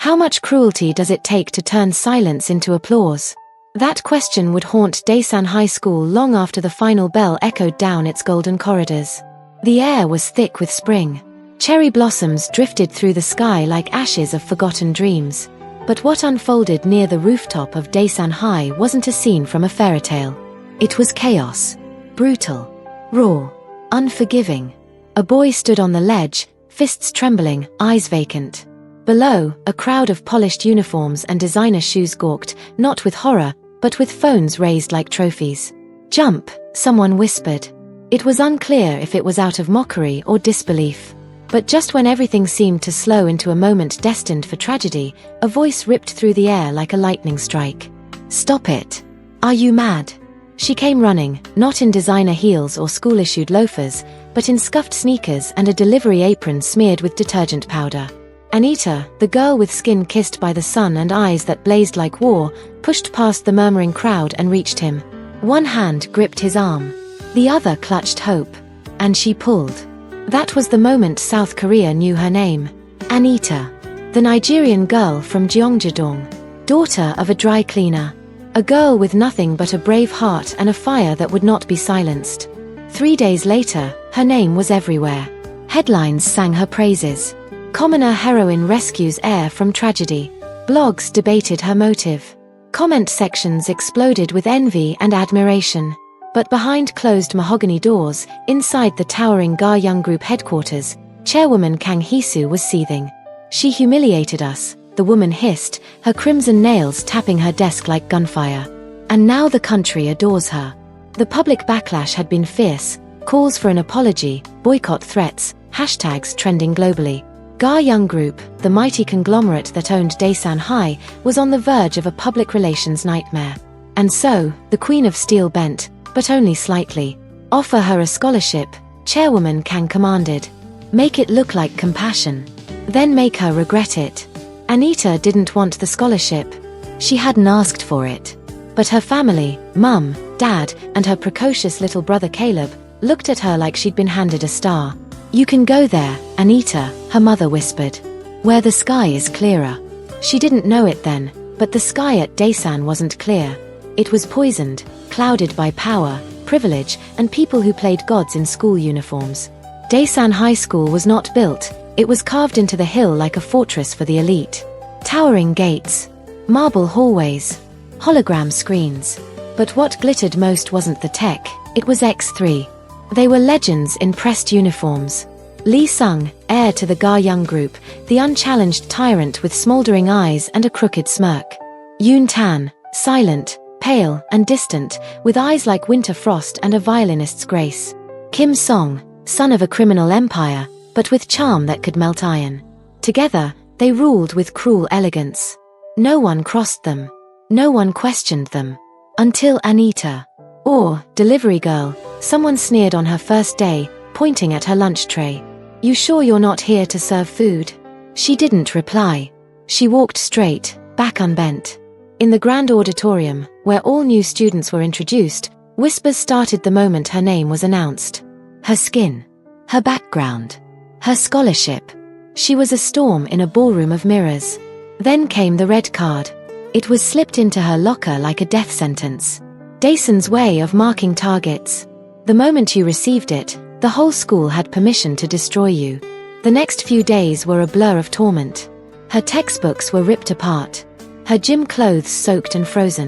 How much cruelty does it take to turn silence into applause? That question would haunt Daesan High School long after the final bell echoed down its golden corridors. The air was thick with spring. Cherry blossoms drifted through the sky like ashes of forgotten dreams. But what unfolded near the rooftop of Daesan High wasn't a scene from a fairy tale. It was chaos. Brutal. Raw. Unforgiving. A boy stood on the ledge, fists trembling, eyes vacant. Below, a crowd of polished uniforms and designer shoes gawked, not with horror, but with phones raised like trophies. "Jump," someone whispered. It was unclear if it was out of mockery or disbelief. But just when everything seemed to slow into a moment destined for tragedy, a voice ripped through the air like a lightning strike. "Stop it. Are you mad?" She came running, not in designer heels or school-issued loafers, but in scuffed sneakers and a delivery apron smeared with detergent powder. Anita, the girl with skin kissed by the sun and eyes that blazed like war, pushed past the murmuring crowd and reached him. One hand gripped his arm. The other clutched hope. And she pulled. That was the moment South Korea knew her name. Anita. The Nigerian girl from Gyeongjadong. Daughter of a dry cleaner. A girl with nothing but a brave heart and a fire that would not be silenced. 3 days later, her name was everywhere. Headlines sang her praises. Commoner heroine rescues heir from tragedy. Blogs debated her motive. Comment sections exploded with envy and admiration. But behind closed mahogany doors, inside the towering Ga-young Group headquarters, Chairwoman Kang Hee-soo was seething. "She humiliated us," the woman hissed, her crimson nails tapping her desk like gunfire. "And now the country adores her." The public backlash had been fierce, calls for an apology, boycott threats, hashtags trending globally. Ga-young Group, the mighty conglomerate that owned Daesan High, was on the verge of a public relations nightmare. And so, the Queen of Steel bent, but only slightly. "Offer her a scholarship," Chairwoman Kang commanded. "Make it look like compassion. Then make her regret it." Anita didn't want the scholarship. She hadn't asked for it. But her family, Mum, Dad, and her precocious little brother Caleb, looked at her like she'd been handed a star. "You can go there, Anita," her mother whispered. "Where the sky is clearer." She didn't know it then, but the sky at Daesan wasn't clear. It was poisoned, clouded by power, privilege, and people who played gods in school uniforms. Daesan High School was not built, it was carved into the hill like a fortress for the elite. Towering gates, marble hallways, hologram screens. But what glittered most wasn't the tech, it was X3. They were legends in pressed uniforms. Lee Sung, heir to the Ga-young Group, the unchallenged tyrant with smoldering eyes and a crooked smirk. Yoon Tan, silent, pale, and distant, with eyes like winter frost and a violinist's grace. Kim Song, son of a criminal empire, but with charm that could melt iron. Together, they ruled with cruel elegance. No one crossed them. No one questioned them. Until Anita. Or, delivery girl, someone sneered on her first day, pointing at her lunch tray. "You sure you're not here to serve food?" She didn't reply. She walked straight, back unbent. In the grand auditorium, where all new students were introduced, whispers started the moment her name was announced. Her skin. Her background. Her scholarship. She was a storm in a ballroom of mirrors. Then came the red card. It was slipped into her locker like a death sentence. Daesan's way of marking targets. The moment you received it, the whole school had permission to destroy you. The next few days were a blur of torment. Her textbooks were ripped apart. Her gym clothes soaked and frozen.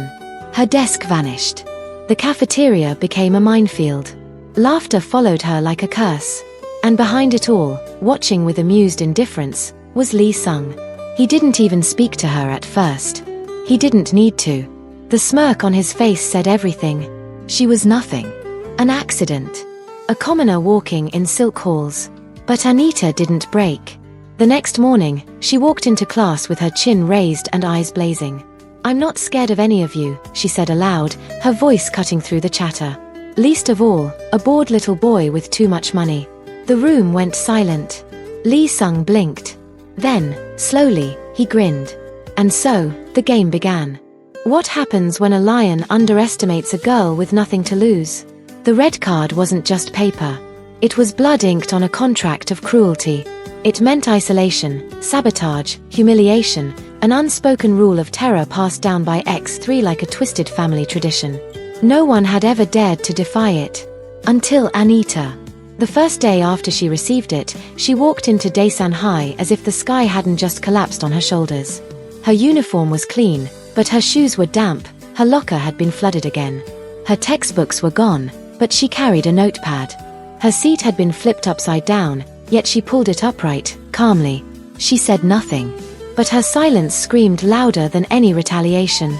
Her desk vanished. The cafeteria became a minefield. Laughter followed her like a curse. And behind it all, watching with amused indifference, was Lee Sung. He didn't even speak to her at first. He didn't need to. The smirk on his face said everything. She was nothing. An accident. A commoner walking in silk halls. But Anita didn't break. The next morning, she walked into class with her chin raised and eyes blazing. "I'm not scared of any of you," she said aloud, her voice cutting through the chatter. "Least of all, a bored little boy with too much money." The room went silent. Lee Sung blinked. Then, slowly, he grinned. And so, the game began. What happens when a lion underestimates a girl with nothing to lose? The red card wasn't just paper. It was blood inked on a contract of cruelty. It meant isolation, sabotage, humiliation, An unspoken rule of terror passed down by X3 like a twisted family tradition. No one had ever dared to defy it. Until Anita. The first day after she received it, she walked into Daesan High as if the sky hadn't just collapsed on her shoulders. Her uniform was clean, but her shoes were damp, her locker had been flooded again. Her textbooks were gone, but she carried a notepad. Her seat had been flipped upside down, yet she pulled it upright, calmly. She said nothing. But her silence screamed louder than any retaliation.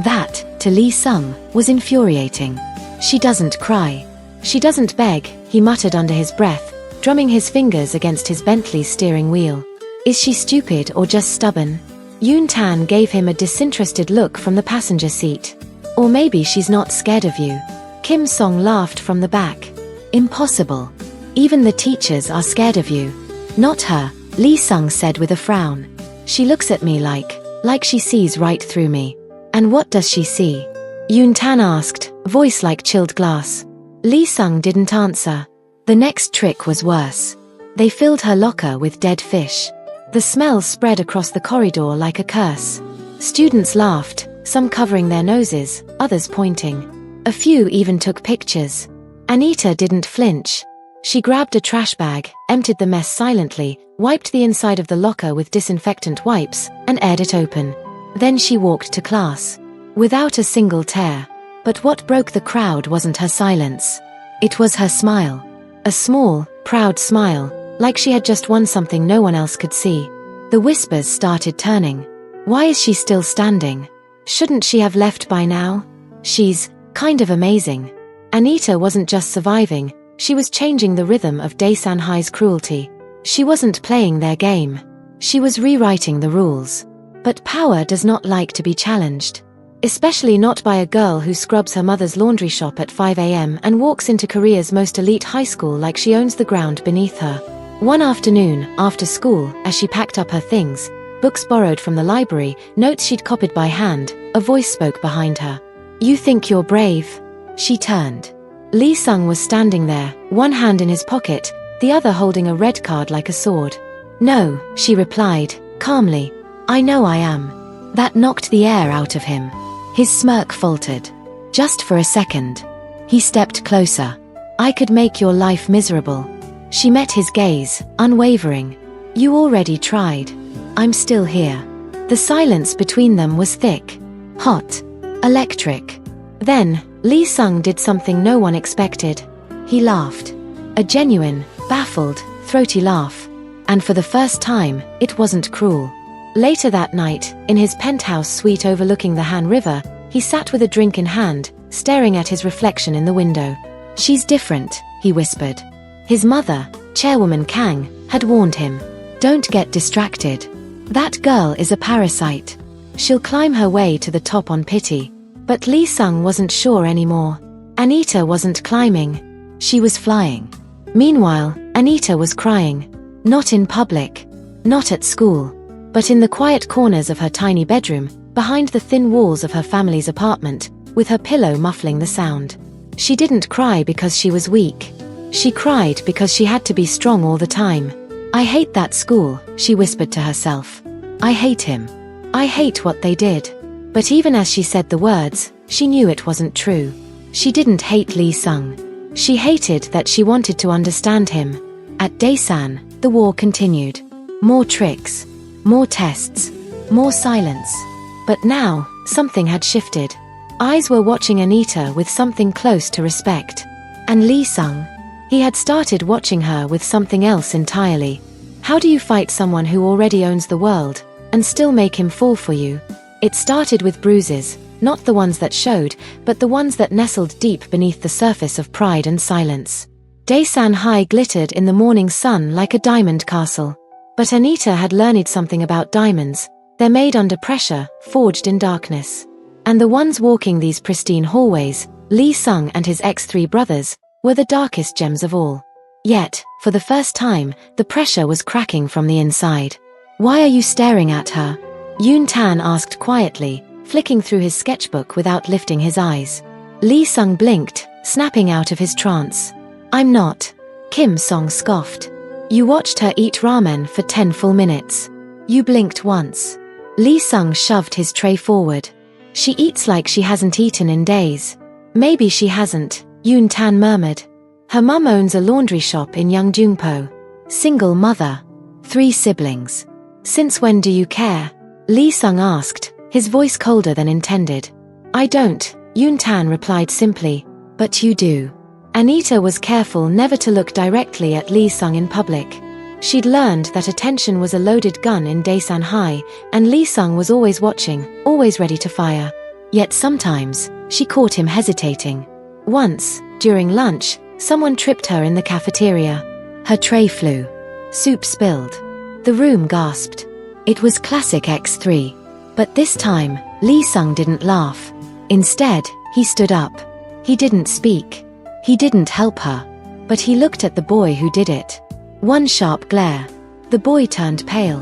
That, to Lee Sung, was infuriating. She doesn't cry. She doesn't beg, he muttered under his breath, drumming his fingers against his Bentley's steering wheel. Is she stupid or just stubborn? Yoon Tan gave him a disinterested look from the passenger seat. Or maybe she's not scared of you. Kim Song laughed from the back. Impossible. Even the teachers are scared of you. Not her, Lee Sung said with a frown. She looks at me like she sees right through me. And what does she see? Yoon Tan asked, voice like chilled glass. Lee Sung didn't answer. The next trick was worse. They filled her locker with dead fish. The smell spread across the corridor like a curse. Students laughed, some covering their noses, others pointing. A few even took pictures. Anita didn't flinch. She grabbed a trash bag, emptied the mess silently, wiped the inside of the locker with disinfectant wipes, and aired it open. Then she walked to class. Without a single tear. But what broke the crowd wasn't her silence. It was her smile. A small, proud smile, like she had just won something no one else could see. The whispers started turning. Why is she still standing? Shouldn't she have left by now? She's kind of amazing. Anita wasn't just surviving, she was changing the rhythm of Daesan High's cruelty. She wasn't playing their game. She was rewriting the rules. But power does not like to be challenged. Especially not by a girl who scrubs her mother's laundry shop at 5 a.m. and walks into Korea's most elite high school like she owns the ground beneath her. One afternoon, after school, as she packed up her things, books borrowed from the library, notes she'd copied by hand, a voice spoke behind her. You think you're brave? She turned. Lee Sung was standing there, one hand in his pocket, the other holding a red card like a sword. No, she replied, calmly. I know I am. That knocked the air out of him. His smirk faltered. Just for a second. He stepped closer. I could make your life miserable. She met his gaze, unwavering. You already tried. I'm still here. The silence between them was thick. Hot. Electric. Then, Lee Sung did something no one expected. He laughed. A genuine, baffled, throaty laugh. And for the first time, it wasn't cruel. Later that night, in his penthouse suite overlooking the Han River, he sat with a drink in hand, staring at his reflection in the window. She's different, he whispered. His mother, Chairwoman Kang, had warned him. Don't get distracted. That girl is a parasite. She'll climb her way to the top on pity. But Lee Sung wasn't sure anymore. Anita wasn't climbing. She was flying. Meanwhile, Anita was crying. Not in public. Not at school. But in the quiet corners of her tiny bedroom, behind the thin walls of her family's apartment, with her pillow muffling the sound. She didn't cry because she was weak. She cried because she had to be strong all the time. I hate that school, she whispered to herself. I hate him. I hate what they did. But even as she said the words, she knew it wasn't true. She didn't hate Lee Sung. She hated that she wanted to understand him. At Daesan, the war continued. More tricks. More tests. More silence. But now, something had shifted. Eyes were watching Anita with something close to respect. And Lee Sung? He had started watching her with something else entirely. How do you fight someone who already owns the world, and still make him fall for you? It started with bruises, not the ones that showed, but the ones that nestled deep beneath the surface of pride and silence. Daesan High glittered in the morning sun like a diamond castle. But Anita had learned something about diamonds. They're made under pressure, forged in darkness. And the ones walking these pristine hallways, Lee Sung and his X3 brothers, were the darkest gems of all. Yet, for the first time, the pressure was cracking from the inside. Why are you staring at her? Yoon Tan asked quietly, flicking through his sketchbook without lifting his eyes. Lee Sung blinked, snapping out of his trance. I'm not. Kim Song scoffed. You watched her eat ramen for 10 full minutes. You blinked once. Lee Sung shoved his tray forward. She eats like she hasn't eaten in days. Maybe she hasn't, Yoon Tan murmured. Her mum owns a laundry shop in Yeongjungpo. Single mother. 3 siblings. Since when do you care? Lee Sung asked, his voice colder than intended. I don't, Yoon Tan replied simply. But you do. Anita was careful never to look directly at Lee Sung in public. She'd learned that attention was a loaded gun in Daesan High, and Lee Sung was always watching, always ready to fire. Yet sometimes, she caught him hesitating. Once, during lunch, someone tripped her in the cafeteria. Her tray flew. Soup spilled. The room gasped. It was classic X3. But this time, Lee Sung didn't laugh. Instead, he stood up. He didn't speak. He didn't help her. But he looked at the boy who did it. One sharp glare. The boy turned pale.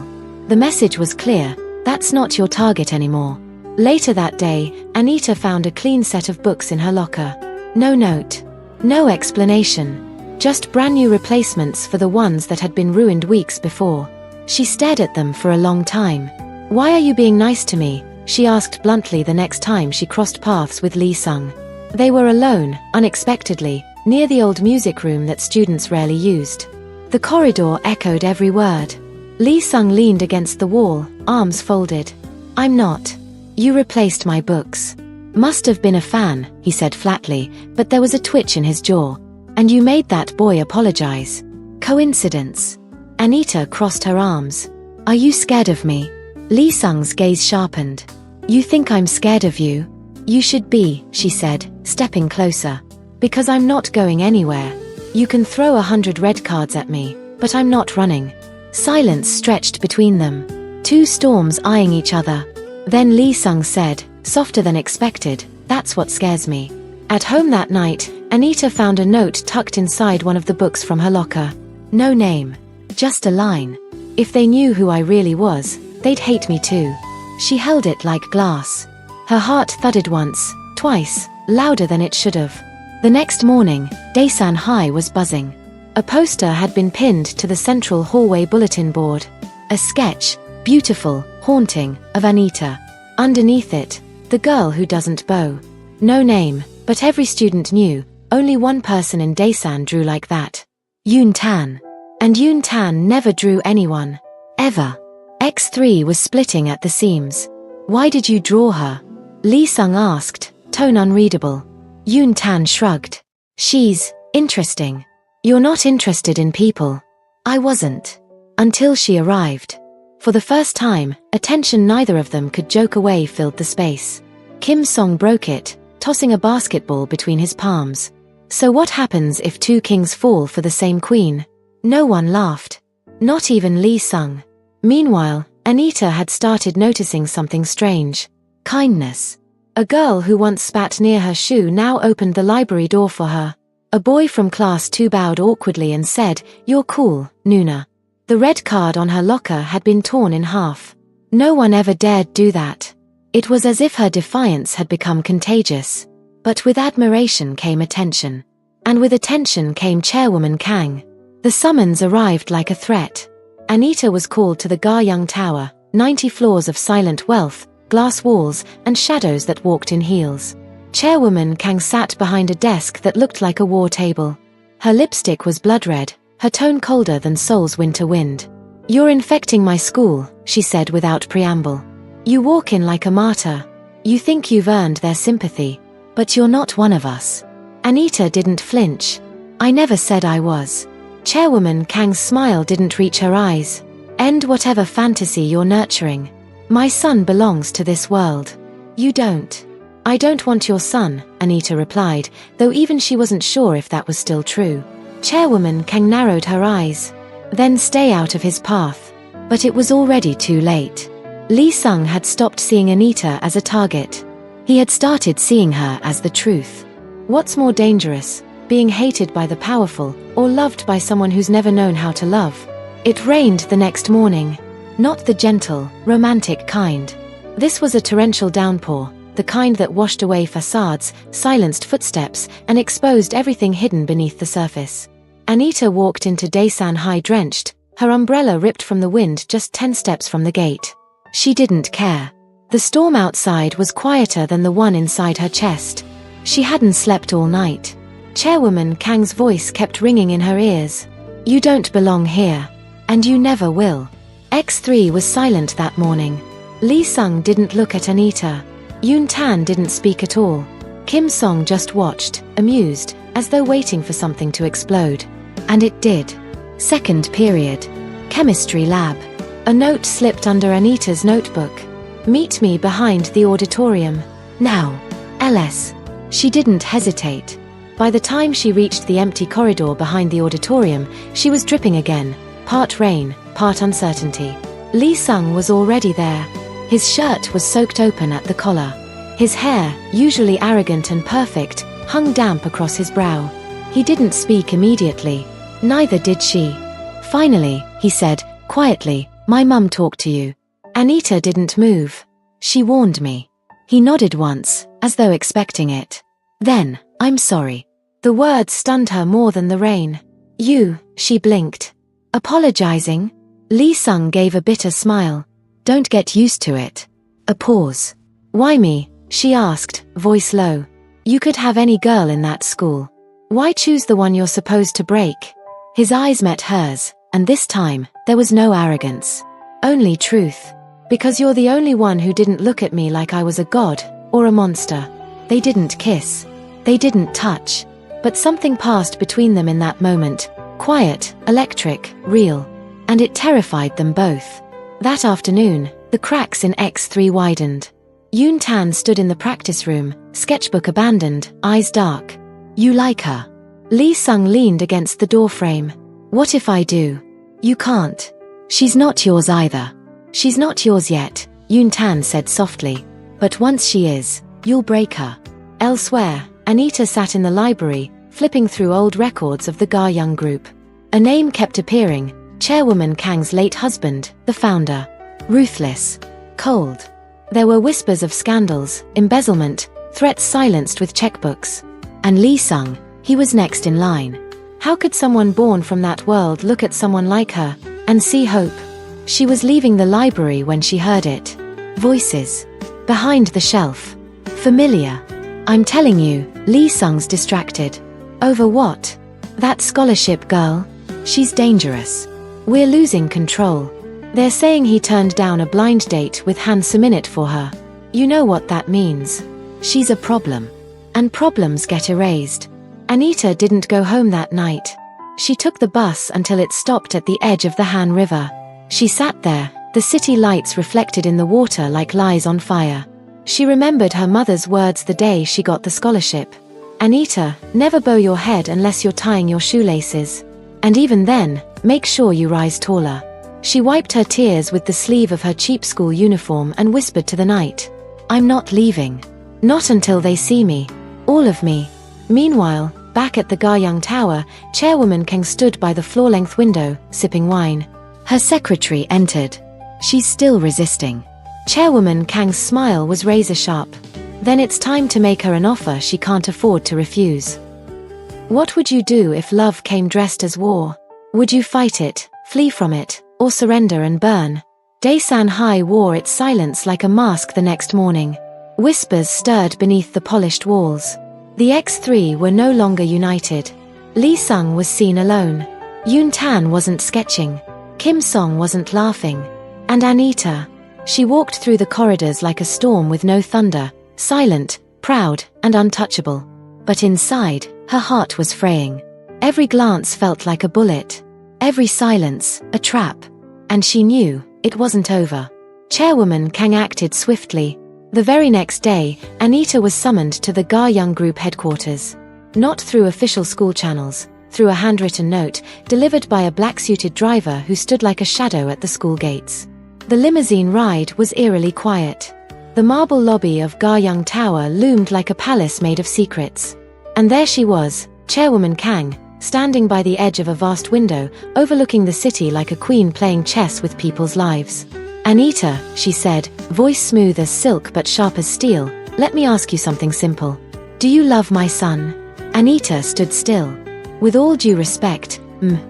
The message was clear. That's not your target anymore. Later that day, Anita found a clean set of books in her locker. No note. No explanation. Just brand new replacements for the ones that had been ruined weeks before. She stared at them for a long time. Why are you being nice to me? She asked bluntly the next time she crossed paths with Lee Sung. They were alone, unexpectedly, near the old music room that students rarely used. The corridor echoed every word. Lee Sung leaned against the wall, arms folded. I'm not. You replaced my books. Must have been a fan, he said flatly, but there was a twitch in his jaw. And you made that boy apologize. Coincidence? Anita crossed her arms. Are you scared of me? Lee Sung's gaze sharpened. You think I'm scared of you? You should be, she said, stepping closer. Because I'm not going anywhere. You can throw 100 red cards at me, but I'm not running. Silence stretched between them. 2 storms eyeing each other. Then Lee Sung said, softer than expected, that's what scares me. At home that night, Anita found a note tucked inside one of the books from her locker. No name. Just a line. If they knew who I really was, they'd hate me too. She held it like glass. Her heart thudded once, twice, louder than it should have. The next morning, Daesan High was buzzing. A poster had been pinned to the central hallway bulletin board. A sketch, beautiful, haunting, of Anita. Underneath it, the girl who doesn't bow. No name, but every student knew, only one person in Daesan drew like that. Yoon Tan. And Yoon Tan never drew anyone. Ever. X3 was splitting at the seams. Why did you draw her? Lee Sung asked, tone unreadable. Yoon Tan shrugged. She's interesting. You're not interested in people. I wasn't. Until she arrived. For the first time, attention neither of them could joke away filled the space. Kim Song broke it, tossing a basketball between his palms. So what happens if 2 kings fall for the same queen? No one laughed. Not even Lee Sung. Meanwhile, Anita had started noticing something strange. Kindness. A girl who once spat near her shoe now opened the library door for her. A boy from class 2 bowed awkwardly and said, "You're cool, Nuna." The red card on her locker had been torn in half. No one ever dared do that. It was as if her defiance had become contagious. But with admiration came attention. And with attention came Chairwoman Kang. The summons arrived like a threat. Anita was called to the Ga-young Tower, 90 floors of silent wealth, glass walls, and shadows that walked in heels. Chairwoman Kang sat behind a desk that looked like a war table. Her lipstick was blood red, her tone colder than Seoul's winter wind. You're infecting my school, she said without preamble. You walk in like a martyr. You think you've earned their sympathy. But you're not one of us. Anita didn't flinch. I never said I was. Chairwoman Kang's smile didn't reach her eyes. End whatever fantasy you're nurturing. My son belongs to this world. You don't. I don't want your son, Anita replied, though even she wasn't sure if that was still true. Chairwoman Kang narrowed her eyes. Then stay out of his path. But it was already too late. Lee Sung had stopped seeing Anita as a target. He had started seeing her as the truth. What's more dangerous, being hated by the powerful, or loved by someone who's never known how to love? It rained the next morning. Not the gentle, romantic kind. This was a torrential downpour, the kind that washed away facades, silenced footsteps, and exposed everything hidden beneath the surface. Anita walked into Daesan High drenched, her umbrella ripped from the wind just 10 steps from the gate. She didn't care. The storm outside was quieter than the one inside her chest. She hadn't slept all night. Chairwoman Kang's voice kept ringing in her ears. You don't belong here. And you never will. X3 was silent that morning. Lee Sung didn't look at Anita. Yoon Tan didn't speak at all. Kim Song just watched, amused, as though waiting for something to explode. And it did. Second period. Chemistry lab. A note slipped under Anita's notebook. Meet me behind the auditorium. Now. LS. She didn't hesitate. By the time she reached the empty corridor behind the auditorium, she was dripping again, part rain, part uncertainty. Lee Sung was already there. His shirt was soaked open at the collar. His hair, usually arrogant and perfect, hung damp across his brow. He didn't speak immediately. Neither did she. Finally, he said, quietly, my mum talked to you. Anita didn't move. She warned me. He nodded once, as though expecting it. Then, I'm sorry. The words stunned her more than the rain. You, she blinked. Apologizing? Lee Sung gave a bitter smile. Don't get used to it. A pause. Why me? She asked, voice low. You could have any girl in that school. Why choose the one you're supposed to break? His eyes met hers, and this time, there was no arrogance. Only truth. Because you're the only one who didn't look at me like I was a god, or a monster. They didn't kiss. They didn't touch. But something passed between them in that moment. Quiet, electric, real. And it terrified them both. That afternoon, the cracks in X3 widened. Yoon Tan stood in the practice room, sketchbook abandoned, eyes dark. You like her? Lee Sung leaned against the doorframe. What if I do? You can't. She's not yours either. She's not yours yet, Yoon Tan said softly. But once she is, you'll break her. Elsewhere, Anita sat in the library, flipping through old records of the Ga Young group. A name kept appearing, Chairwoman Kang's late husband, the founder. Ruthless. Cold. There were whispers of scandals, embezzlement, threats silenced with checkbooks. And Lee Sung, he was next in line. How could someone born from that world look at someone like her, and see hope? She was leaving the library when she heard it. Voices. Behind the shelf. Familiar. I'm telling you, Lee Sung's distracted. Over what? That scholarship girl? She's dangerous. We're losing control. They're saying he turned down a blind date with Han Suminit for her. You know what that means. She's a problem. And problems get erased. Anita didn't go home that night. She took the bus until it stopped at the edge of the Han River. She sat there, the city lights reflected in the water like lies on fire. She remembered her mother's words the day she got the scholarship. Anita, never bow your head unless you're tying your shoelaces. And even then, make sure you rise taller. She wiped her tears with the sleeve of her cheap school uniform and whispered to the night. I'm not leaving. Not until they see me. All of me. Meanwhile, back at the Ga Young Tower, Chairwoman Kang stood by the floor-length window, sipping wine. Her secretary entered. She's still resisting. Chairwoman Kang's smile was razor-sharp. Then it's time to make her an offer she can't afford to refuse. What would you do if love came dressed as war? Would you fight it, flee from it, or surrender and burn? Daesan High wore its silence like a mask the next morning. Whispers stirred beneath the polished walls. The X3 were no longer united. Lee Sung was seen alone. Yoon Tan wasn't sketching. Kim Song wasn't laughing. And Anita? She walked through the corridors like a storm with no thunder, silent, proud, and untouchable. But inside, her heart was fraying. Every glance felt like a bullet. Every silence, a trap. And she knew, it wasn't over. Chairwoman Kang acted swiftly. The very next day, Anita was summoned to the Ga Young Group headquarters. Not through official school channels, through a handwritten note, delivered by a black-suited driver who stood like a shadow at the school gates. The limousine ride was eerily quiet. The marble lobby of Ga Young Tower loomed like a palace made of secrets. And there she was, Chairwoman Kang, standing by the edge of a vast window, overlooking the city like a queen playing chess with people's lives. Anita, she said, voice smooth as silk but sharp as steel, let me ask you something simple. Do you love my son? Anita stood still. With all due respect,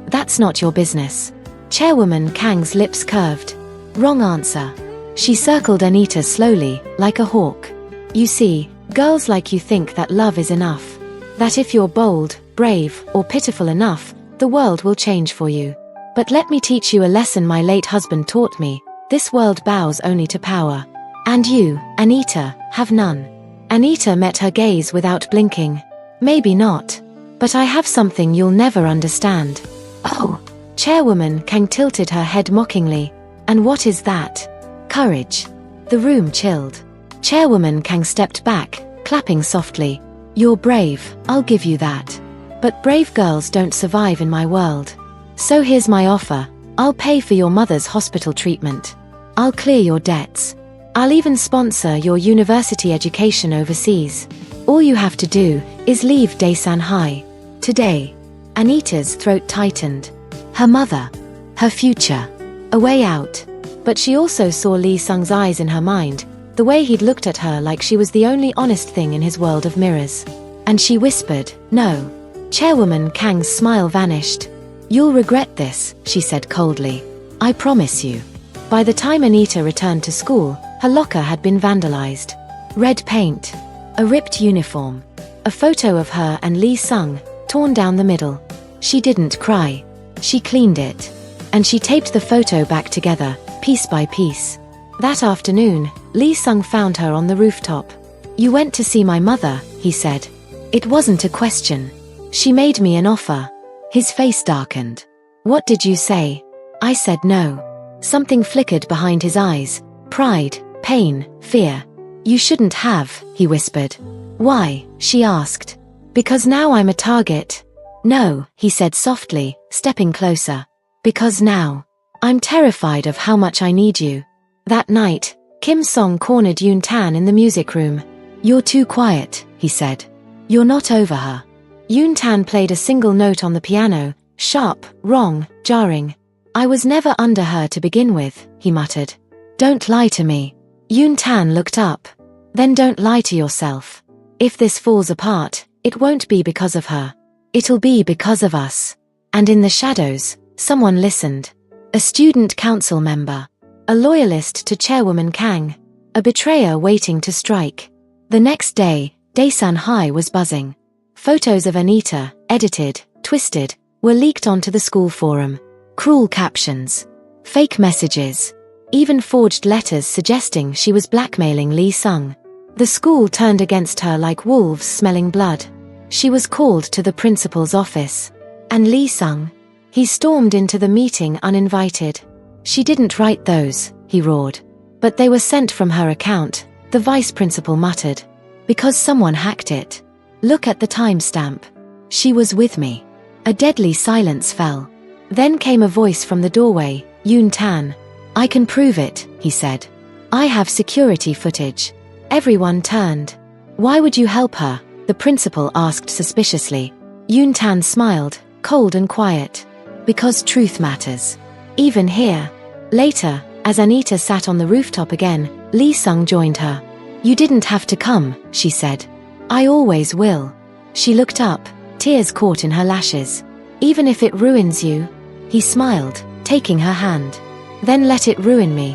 that's not your business. Chairwoman Kang's lips curved. Wrong answer. She circled Anita slowly, like a hawk. You see, girls like you think that love is enough. That if you're bold, brave, or pitiful enough, the world will change for you. But let me teach you a lesson my late husband taught me. This world bows only to power. And you, Anita, have none. Anita met her gaze without blinking. Maybe not. But I have something you'll never understand. Oh. Chairwoman Kang tilted her head mockingly. And what is that? Courage. The room chilled. Chairwoman Kang stepped back, clapping softly. You're brave, I'll give you that. But brave girls don't survive in my world. So here's my offer. I'll pay for your mother's hospital treatment. I'll clear your debts. I'll even sponsor your university education overseas. All you have to do is leave Daesan High. Today. Anita's throat tightened. Her mother. Her future. A way out. But she also saw Lee Sung's eyes in her mind, the way he'd looked at her like she was the only honest thing in his world of mirrors. And she whispered, no. Chairwoman Kang's smile vanished. You'll regret this, she said coldly. I promise you. By the time Anita returned to school, her locker had been vandalized. Red paint. A ripped uniform. A photo of her and Lee Sung, torn down the middle. She didn't cry. She cleaned it. And she taped the photo back together, piece by piece. That afternoon, Lee Sung found her on the rooftop. You went to see my mother, he said. It wasn't a question. She made me an offer. His face darkened. What did you say? I said no. Something flickered behind his eyes. Pride, pain, fear. You shouldn't have, he whispered. Why? She asked. Because now I'm a target. No, he said softly, stepping closer. Because now. I'm terrified of how much I need you. That night, Kim Song cornered Yoon Tan in the music room. You're too quiet, he said. You're not over her. Yoon Tan played a single note on the piano, sharp, wrong, jarring. I was never under her to begin with, he muttered. Don't lie to me. Yoon Tan looked up. Then don't lie to yourself. If this falls apart, it won't be because of her. It'll be because of us. And in the shadows, someone listened. A student council member. A loyalist to Chairwoman Kang. A betrayer waiting to strike. The next day, Daesan High was buzzing. Photos of Anita, edited, twisted, were leaked onto the school forum. Cruel captions. Fake messages. Even forged letters suggesting she was blackmailing Lee Sung. The school turned against her like wolves smelling blood. She was called to the principal's office. And Lee Sung? He stormed into the meeting uninvited. She didn't write those, he roared. But they were sent from her account, the vice principal muttered. Because someone hacked it. Look at the timestamp. She was with me. A deadly silence fell. Then came a voice from the doorway, Yoon Tan. I can prove it, he said. I have security footage. Everyone turned. Why would you help her? The principal asked suspiciously. Yoon Tan smiled, cold and quiet. Because truth matters. Even here. Later, as Anita sat on the rooftop again, Lee Sung joined her. You didn't have to come, she said. I always will. She looked up, tears caught in her lashes. Even if it ruins you? He smiled, taking her hand. Then let it ruin me.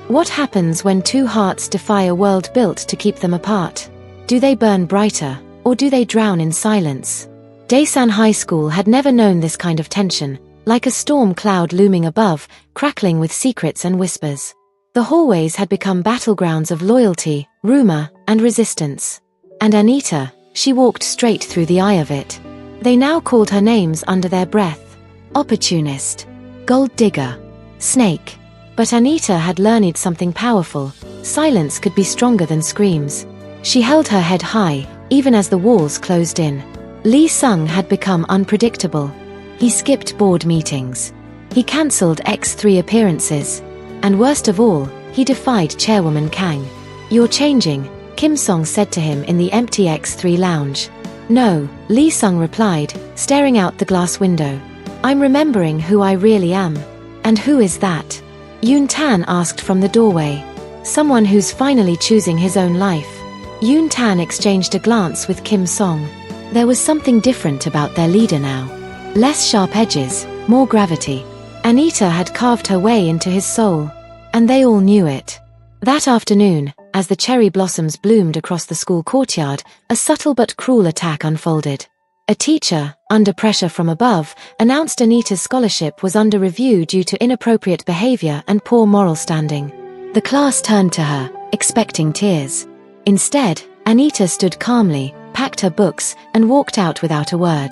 What happens when two hearts defy a world built to keep them apart? Do they burn brighter, or do they drown in silence? Daesan High School had never known this kind of tension, like a storm cloud looming above, crackling with secrets and whispers. The hallways had become battlegrounds of loyalty, rumor, and resistance. And Anita, she walked straight through the eye of it. They now called her names under their breath. Opportunist. Gold digger. Snake. But Anita had learned something powerful. Silence could be stronger than screams. She held her head high, even as the walls closed in. Lee Sung had become unpredictable. He skipped board meetings. He cancelled X3 appearances. And worst of all, he defied Chairwoman Kang. You're changing, Kim Song said to him in the empty X3 lounge. No, Lee Sung replied, staring out the glass window. I'm remembering who I really am. And who is that? Yoon Tan asked from the doorway. Someone who's finally choosing his own life. Yoon Tan exchanged a glance with Kim Song. There was something different about their leader now. Less sharp edges, more gravity. Anita had carved her way into his soul. And they all knew it. That afternoon, as the cherry blossoms bloomed across the school courtyard, a subtle but cruel attack unfolded. A teacher, under pressure from above, announced Anita's scholarship was under review due to inappropriate behavior and poor moral standing. The class turned to her, expecting tears. Instead, Anita stood calmly, packed her books, and walked out without a word.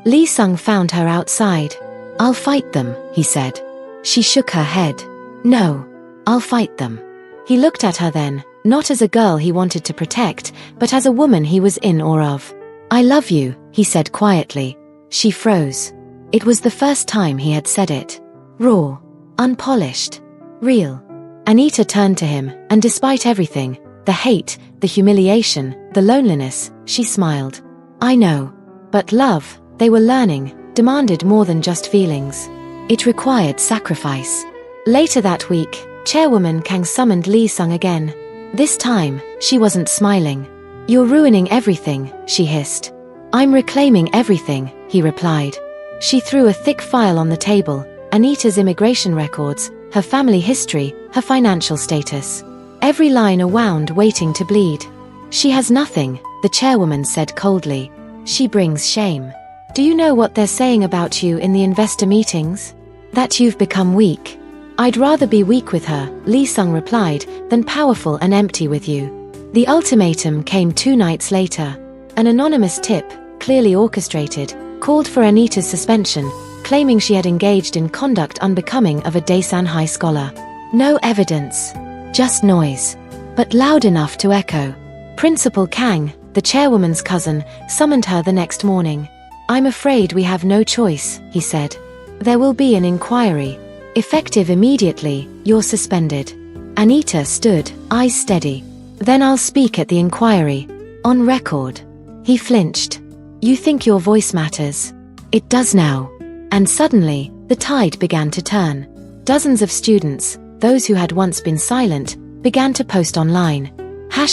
Lee Sung found her outside. "I'll fight them," he said. She shook her head. "No, I'll fight them." He looked at her then, not as a girl he wanted to protect, but as a woman he was in awe of. "I love you," he said quietly. She froze. It was the first time he had said it. Raw, unpolished, real. Anita turned to him, and despite everything, the hate, the humiliation, the loneliness, she smiled. "I know. But love, they were learning, demanded more than just feelings. It required sacrifice." Later that week, Chairwoman Kang summoned Lee Sung again. This time, she wasn't smiling. "You're ruining everything," she hissed. "I'm reclaiming everything," he replied. She threw a thick file on the table, Anita's immigration records, her family history, her financial status. Every line a wound waiting to bleed. "She has nothing," the chairwoman said coldly. "She brings shame. Do you know what they're saying about you in the investor meetings? That you've become weak." "I'd rather be weak with her," Lee Sung replied, "than powerful and empty with you." The ultimatum came 2 nights later. An anonymous tip, clearly orchestrated, called for Anita's suspension, claiming she had engaged in conduct unbecoming of a Daesan High scholar. No evidence. Just noise. But loud enough to echo. Principal Kang, the chairwoman's cousin, summoned her the next morning. "I'm afraid we have no choice," he said. "There will be an inquiry. Effective immediately, you're suspended." Anita stood, eyes steady. "Then I'll speak at the inquiry. On record." He flinched. "You think your voice matters? It does now." And suddenly, the tide began to turn. Dozens of students, those who had once been silent, began to post online.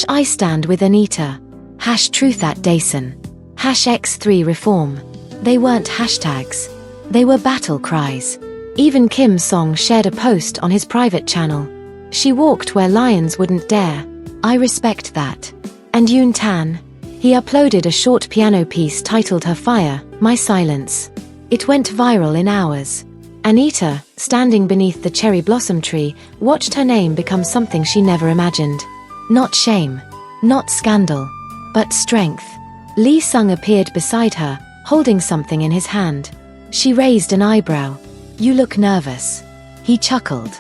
#I stand with Anita. #truth at Daesan. #X3 reform. They weren't hashtags. They were battle cries. Even Kim Song shared a post on his private channel. "She walked where lions wouldn't dare. I respect that." And Yoon Tan? He uploaded a short piano piece titled Her Fire, My Silence. It went viral in hours. Anita, standing beneath the cherry blossom tree, watched her name become something she never imagined. Not shame. Not scandal. But strength. Lee Sung appeared beside her, holding something in his hand. She raised an eyebrow. "You look nervous." He chuckled.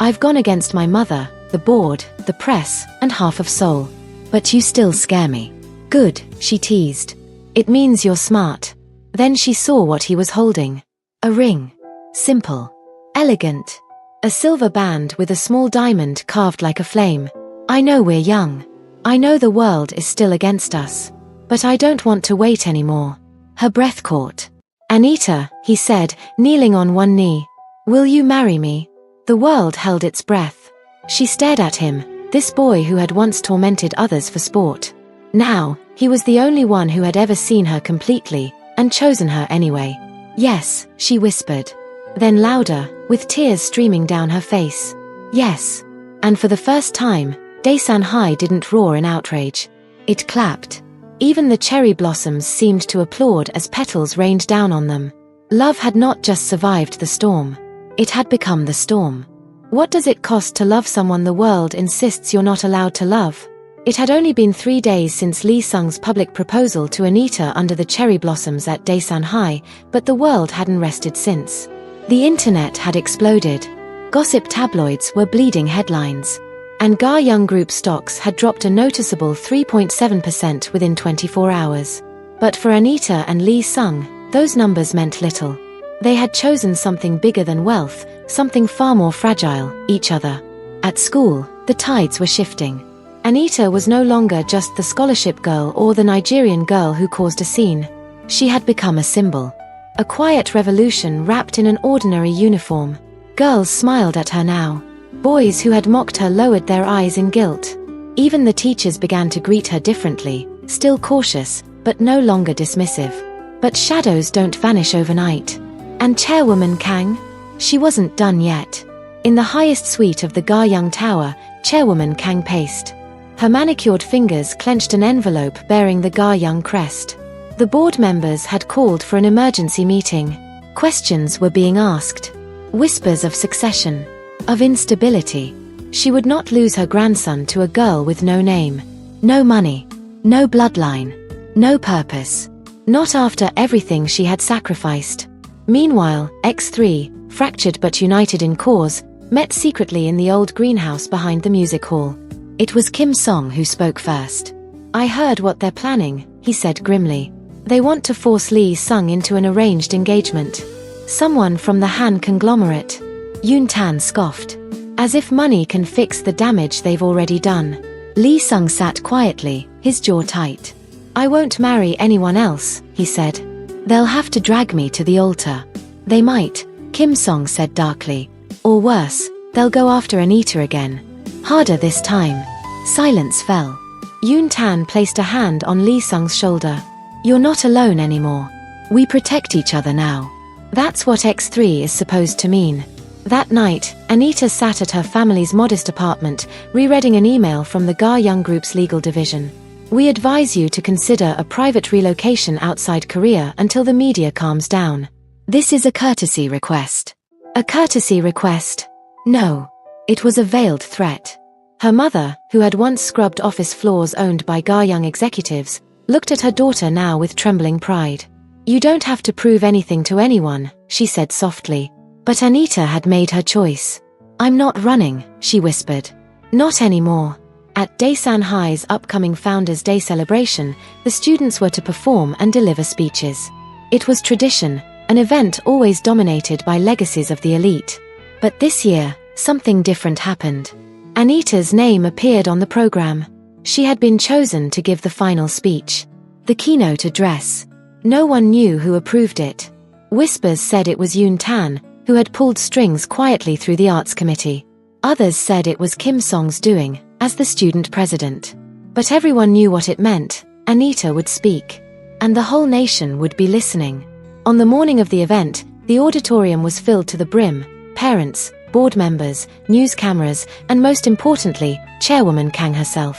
"I've gone against my mother, the board, the press, and half of Seoul. But you still scare me." "Good," she teased. "It means you're smart." Then she saw what he was holding. A ring. Simple. Elegant. A silver band with a small diamond carved like a flame. "I know we're young. I know the world is still against us. But I don't want to wait anymore." Her breath caught. "Anita," he said, kneeling on one knee. "Will you marry me?" The world held its breath. She stared at him, this boy who had once tormented others for sport. Now, he was the only one who had ever seen her completely, and chosen her anyway. "Yes," she whispered. Then louder, with tears streaming down her face. "Yes." And for the first time, Daesan High didn't roar in outrage. It clapped. Even the cherry blossoms seemed to applaud as petals rained down on them. Love had not just survived the storm. It had become the storm. What does it cost to love someone the world insists you're not allowed to love? It had only been 3 days since Lee Sung's public proposal to Anita under the cherry blossoms at Daesan High, but the world hadn't rested since. The internet had exploded. Gossip tabloids were bleeding headlines. And Ga Young Group stocks had dropped a noticeable 3.7% within 24 hours. But for Anita and Lee Sung, those numbers meant little. They had chosen something bigger than wealth, something far more fragile, each other. At school, the tides were shifting. Anita was no longer just the scholarship girl or the Nigerian girl who caused a scene. She had become a symbol. A quiet revolution wrapped in an ordinary uniform. Girls smiled at her now. Boys who had mocked her lowered their eyes in guilt. Even the teachers began to greet her differently, still cautious, but no longer dismissive. But shadows don't vanish overnight. And Chairwoman Kang? She wasn't done yet. In the highest suite of the Garyang Tower, Chairwoman Kang paced. Her manicured fingers clenched an envelope bearing the Garyang crest. The board members had called for an emergency meeting. Questions were being asked. Whispers of succession, of instability. She would not lose her grandson to a girl with no name, no money, no bloodline, no purpose. Not after everything she had sacrificed. Meanwhile, X3, fractured but united in cause, met secretly in the old greenhouse behind the music hall. It was Kim Song who spoke first. "I heard what they're planning," he said grimly. "They want to force Lee Sung into an arranged engagement. Someone from the Han conglomerate." Yoon Tan scoffed. "As if money can fix the damage they've already done." Lee Sung sat quietly, his jaw tight. "I won't marry anyone else," he said. "They'll have to drag me to the altar." "They might," Kim Song said darkly. "Or worse, they'll go after Anita again. Harder this time." Silence fell. Yoon Tan placed a hand on Lee Sung's shoulder. "You're not alone anymore. We protect each other now." That's what X3 is supposed to mean. That night, Anita sat at her family's modest apartment, rereading an email from the Garyang Group's legal division. "We advise you to consider a private relocation outside Korea until the media calms down. This is a courtesy request." A courtesy request? No. It was a veiled threat. Her mother, who had once scrubbed office floors owned by Garyang executives, looked at her daughter now with trembling pride. "You don't have to prove anything to anyone," she said softly. But Anita had made her choice. "I'm not running," she whispered. "Not anymore." At Daesan High's upcoming Founders' Day celebration, the students were to perform and deliver speeches. It was tradition, an event always dominated by legacies of the elite. But this year, something different happened. Anita's name appeared on the program. She had been chosen to give the final speech. The keynote address. No one knew who approved it. Whispers said it was Yoon Tan, who had pulled strings quietly through the arts committee. Others said it was Kim Song's doing, as the student president. But everyone knew what it meant. Anita would speak. And the whole nation would be listening. On the morning of the event, the auditorium was filled to the brim. Parents, board members, news cameras, and most importantly, Chairwoman Kang herself.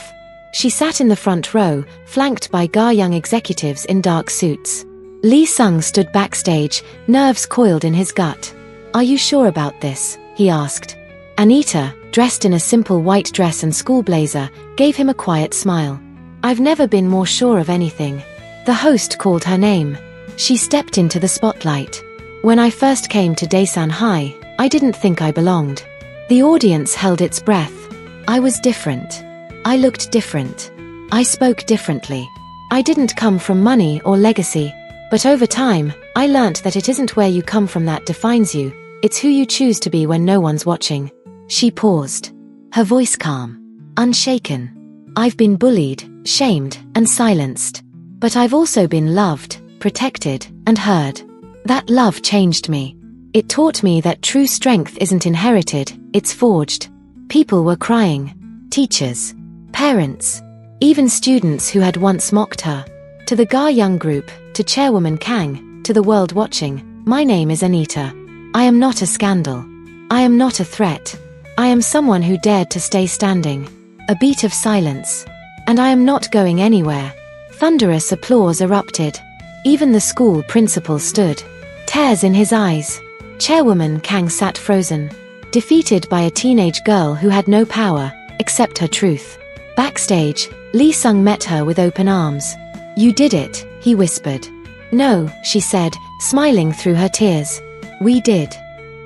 She sat in the front row, flanked by Garyang executives in dark suits. Lee Sung stood backstage, nerves coiled in his gut. "Are you sure about this?" he asked. Anita, dressed in a simple white dress and school blazer, gave him a quiet smile. "I've never been more sure of anything." The host called her name. She stepped into the spotlight. "When I first came to Daesan High, I didn't think I belonged." The audience held its breath. "I was different. I looked different. I spoke differently. I didn't come from money or legacy. But over time, I learnt that it isn't where you come from that defines you, it's who you choose to be when no one's watching." She paused. Her voice calm, unshaken. "I've been bullied, shamed, and silenced. But I've also been loved, protected, and heard. That love changed me. It taught me that true strength isn't inherited, it's forged." People were crying. Teachers, parents, even students who had once mocked her. To the Garyang Group, to Chairwoman Kang, to the world watching, my name is Anita. I am not a scandal. I am not a threat. I am someone who dared to stay standing. A beat of silence. And I am not going anywhere. Thunderous applause erupted. Even the school principal stood. Tears in his eyes. Chairwoman Kang sat frozen. Defeated by a teenage girl who had no power, except her truth. Backstage, Lee Sung met her with open arms. "You did it," he whispered. "No," she said, smiling through her tears. "We did.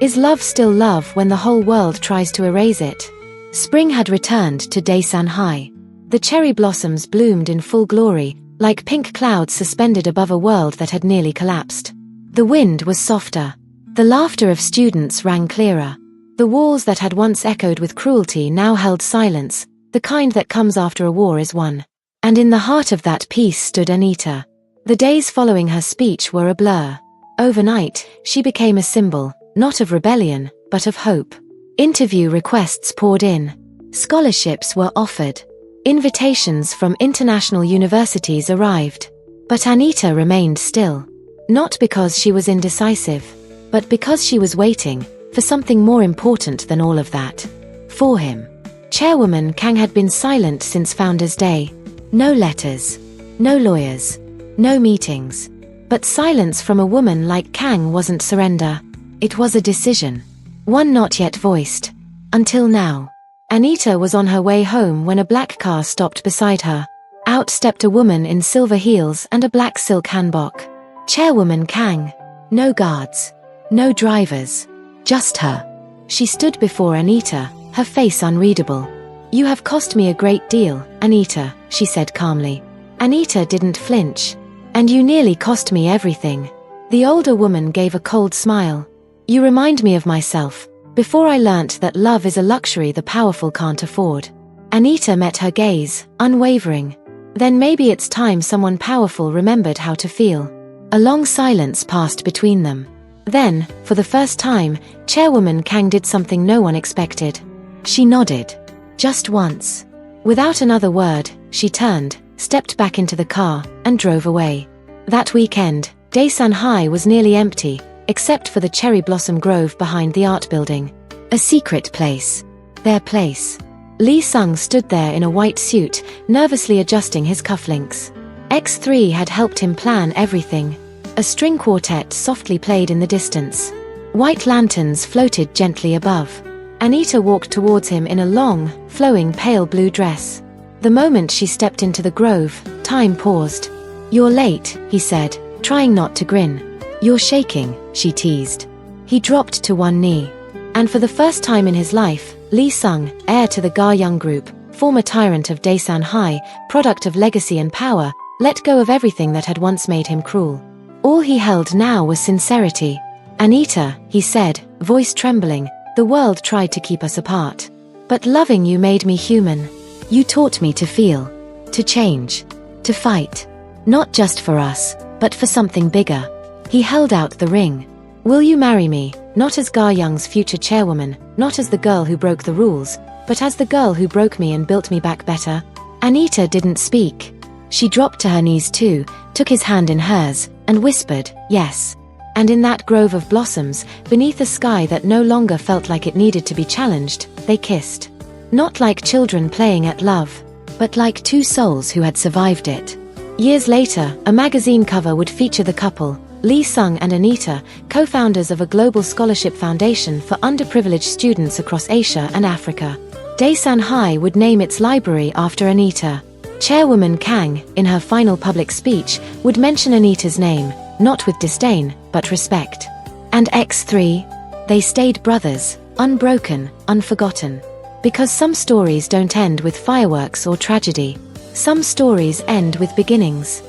Is love still love when the whole world tries to erase it?" Spring had returned to Daesan High. The cherry blossoms bloomed in full glory, like pink clouds suspended above a world that had nearly collapsed. The wind was softer. The laughter of students rang clearer. The walls that had once echoed with cruelty now held silence, the kind that comes after a war is won. And in the heart of that peace stood Anita. The days following her speech were a blur. Overnight, she became a symbol, not of rebellion, but of hope. Interview requests poured in. Scholarships were offered. Invitations from international universities arrived. But Anita remained still. Not because she was indecisive, but because she was waiting, for something more important than all of that. For him. Chairwoman Kang had been silent since Founders Day. No letters. No lawyers. No meetings. But silence from a woman like Kang wasn't surrender. It was a decision. One not yet voiced. Until now. Anita was on her way home when a black car stopped beside her. Out stepped a woman in silver heels and a black silk hanbok. Chairwoman Kang. No guards. No drivers. Just her. She stood before Anita, her face unreadable. "You have cost me a great deal, Anita," she said calmly. Anita didn't flinch. "And you nearly cost me everything." The older woman gave a cold smile. "You remind me of myself, before I learnt that love is a luxury the powerful can't afford." Anita met her gaze, unwavering. Then maybe it's time someone powerful remembered how to feel. A long silence passed between them. Then, for the first time, Chairwoman Kang did something no one expected. She nodded. Just once. Without another word, she turned, stepped back into the car, and drove away. That weekend, Daesan High was nearly empty, except for the cherry blossom grove behind the art building. A secret place. Their place. Lee Sung stood there in a white suit, nervously adjusting his cufflinks. X3 had helped him plan everything. A string quartet softly played in the distance. White lanterns floated gently above. Anita walked towards him in a long, flowing pale blue dress. The moment she stepped into the grove, time paused. "You're late," he said, trying not to grin. "You're shaking," she teased. He dropped to one knee. And for the first time in his life, Lee Sung, heir to the Ga Young Group, former tyrant of Daesan High, product of legacy and power, let go of everything that had once made him cruel. All he held now was sincerity. "Anita," he said, voice trembling, "the world tried to keep us apart. But loving you made me human. You taught me to feel, to change, to fight. Not just for us, but for something bigger." He held out the ring. "Will you marry me, not as Ga Young's future chairwoman, not as the girl who broke the rules, but as the girl who broke me and built me back better?" Anita didn't speak. She dropped to her knees too, took his hand in hers, and whispered, "Yes." And in that grove of blossoms, beneath a sky that no longer felt like it needed to be challenged, they kissed. Not like children playing at love, but like two souls who had survived it. Years later, a magazine cover would feature the couple, Lee Sung and Anita, co-founders of a global scholarship foundation for underprivileged students across Asia and Africa. Daesan High would name its library after Anita. Chairwoman Kang, in her final public speech, would mention Anita's name, not with disdain, but respect. And X3? They stayed brothers, unbroken, unforgotten. Because some stories don't end with fireworks or tragedy. Some stories end with beginnings.